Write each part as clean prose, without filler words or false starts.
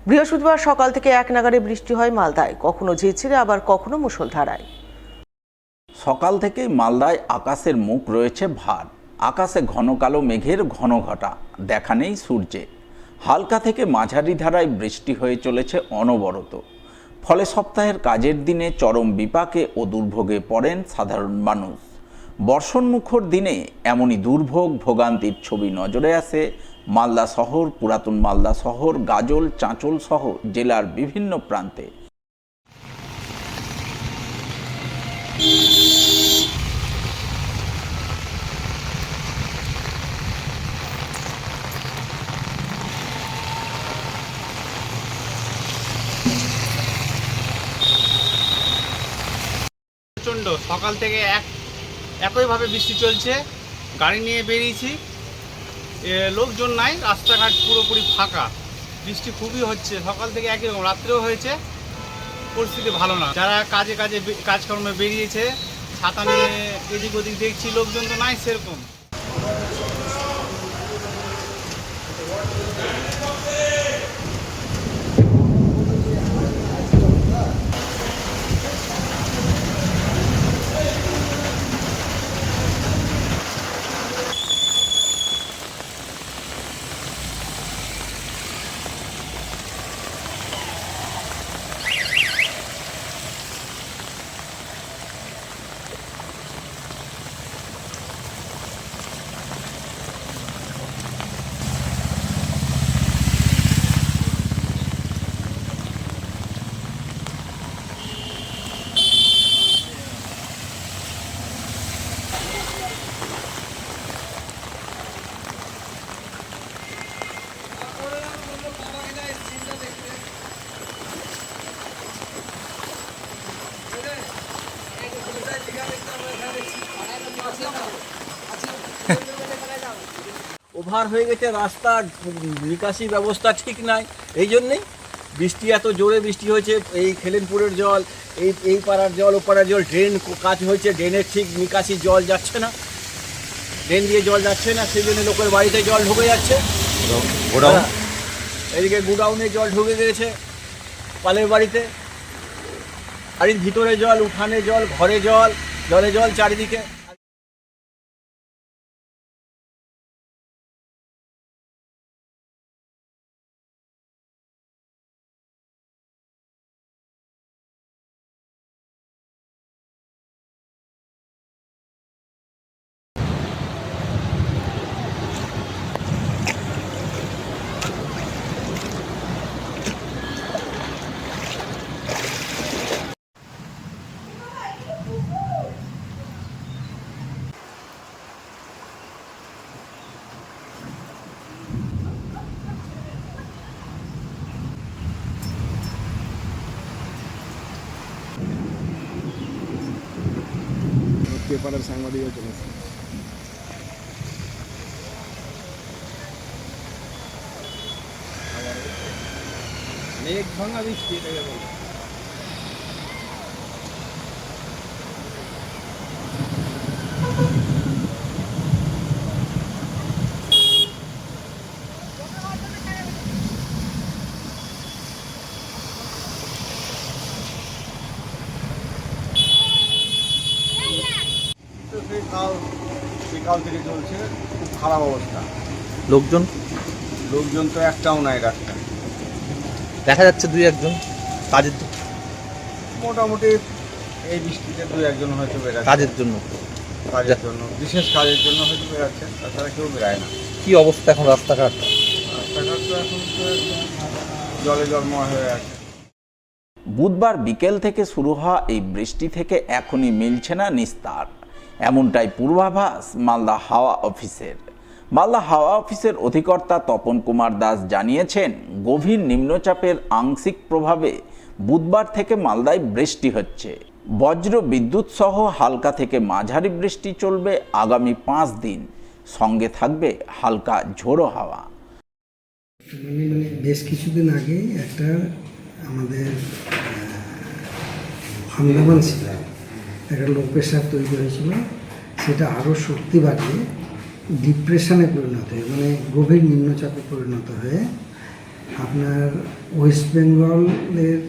বৃহস্পতিবার সকাল থেকে এক নাগাড়ে বৃষ্টি হয় মালদায়, কখনো ঝিরঝিরে আবার কখনো মুষলধারায়। সকাল থেকেই মালদায় আকাশের মুখ রয়েছে ভার। আকাশে ঘন কালো মেঘের ঘন ঘটা, দেখা নেই সূর্যে। হালকা থেকে মাঝারি ধারায় বৃষ্টি হয়ে চলেছে অনবরত। ফলে সপ্তাহের কাজের দিনে চরম বিপাকে ও দুর্ভোগে পড়েন সাধারণ মানুষ। বর্ষণমুখর দিনে এমনই দুর্ভোগ ভোগান্তির ছবি নজরে আসে মালদা শহর, পুরাতন মালদা শহর, গাজল, চাঁচল সহ জেলার বিভিন্ন প্রান্তে। প্রচণ্ড সকাল থেকে একইভাবে বৃষ্টি চলছে। গাড়ি নিয়ে বেরিয়েছি, লোকজন নাই, রাস্তাঘাট পুরোপুরি ফাঁকা। বৃষ্টি খুবই হচ্ছে, সকাল থেকে একই রকম, রাত্রেও হয়েছে। পরিস্থিতি ভালো না। যারা কাজকর্মে বেরিয়েছে ছাতা নিয়ে এদিক ওদিক দেখছি, লোকজন তো নাই সেরকম। ওভার হয়ে গেছে, রাস্তার নিকাশি ব্যবস্থা ঠিক নাই। এই জন্যেই বৃষ্টি, এত জোরে বৃষ্টি হয়েছে। এই খেলেনপুরের জল, এই পাড়ার জল, ও পাড়ার জল, ড্রেন কাজ হয়েছে, ড্রেনের ঠিক নিকাশি জল যাচ্ছে না, ড্রেন দিয়ে জল যাচ্ছে না, সেই জন্য লোকের বাড়িতে জল ঢুকে যাচ্ছে। এদিকে গোডাউনে জল ঢুকে গেছে, পালের বাড়িতে, বাড়ির ভিতরে জল, উঠানে জল, ঘরে জল, জলে জল চারিদিকে। পেপারের সাংবাদিক চলে মেঘ ভাঙা বৃষ্টি, এটাকে বলে। বিকাল থেকে চলছে, খুব খারাপ অবস্থা। লোকজন তো একটাও নাই রাস্তায়, দেখা যাচ্ছে দুই একজন কাজের মোটামুটি এই বৃষ্টিতে দুই একজন হয়তো বেড়াচ্ছে কাজের জন্য, বিশেষ কাজের জন্য হয়তো বেড়াচ্ছে, তাছাড়া কেউ বেড়ায় না। কি অবস্থা এখন রাস্তাঘাট? রাস্তাঘাট তো এখন তো জলে জলময় হয়ে আছে। বুধবার বিকেল থেকে শুরু হওয়া এই বৃষ্টি থেকে এখনই মিলছে না নিস্তার, এমনটাই পূর্বাভাস মালদা হাওয়া অফিসের। মালদা হাওয়া অফিসের অধিকর্তা তপন কুমার দাস জানিয়েছেন, গভীর নিম্নচাপের আংশিক প্রভাবে বুধবার থেকে মালদায় বৃষ্টি হচ্ছে। বজ্র বিদ্যুৎ সহ হালকা থেকে মাঝারি বৃষ্টি চলবে আগামী 5 দিন, সঙ্গে থাকবে হালকা ঝোড়ো হাওয়া। বেশ কিছুদিন আগে একটা আমাদের আন্দামান ছিল, একটা লো প্রেশার তৈরি হয়েছিল, সেটা আরও শক্তি বাড়িয়ে ডিপ্রেশনে পরিণত হয়ে, মানে গভীর নিম্নচাপে পরিণত হয়ে আপনার ওয়েস্ট বেঙ্গলের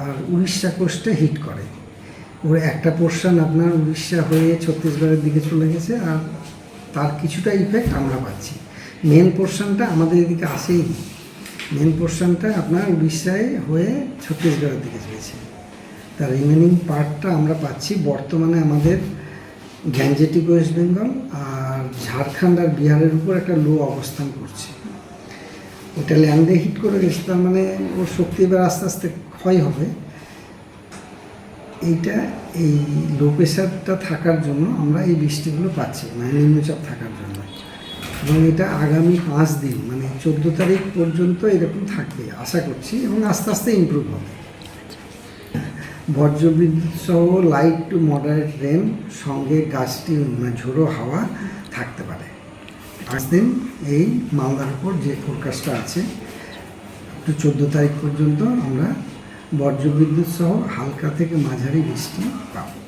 আর উড়িষ্যা কোস্টে হিট করে। ওর একটা পোর্শন আপনার উড়িষ্যা হয়ে ছত্তিশগড়ের দিকে চলে গেছে, আর তার কিছুটা ইফেক্ট আমরা পাচ্ছি। মেন পোর্শনটা আমাদের এদিকে আসেই, মেন পোর্শনটা আপনার উড়িষ্যায় হয়ে ছত্তিশগড়ের দিকে গেছে, তার রিমেনিং পার্টটা আমরা পাচ্ছি। বর্তমানে আমাদের গ্যাঞ্জেটিক ওয়েস্ট বেঙ্গল আর ঝাড়খণ্ড আর বিহারের উপর একটা লো অবস্থান করছে। ওটা ল্যান্ডে হিট করে গেছে, তার মানে ওর শক্তি এবার আস্তে আস্তে ক্ষয় হবে। এইটা এই লো প্রেশারটা থাকার জন্য আমরা এই বৃষ্টিগুলো পাচ্ছি, মানে নিম্নচাপ থাকার জন্য। এবং এটা আগামী 5 দিন মানে 14 তারিখ পর্যন্ত এরকম থাকবে আশা করছি, এবং আস্তে আস্তে ইমপ্রুভ হবে। বজ্রবিদ্যুৎ সহ লাইট টু মডারেট রেন সঙ্গে গাছটি মানে ঝোড়ো হাওয়া থাকতে পারে। 5 দিন এই মালদার উপর যে ফোরকাস্টটা আছে, তো 14 তারিখ পর্যন্ত আমরা বজ্রবিদ্যুৎ সহ হালকা থেকে মাঝারি বৃষ্টি পাবো।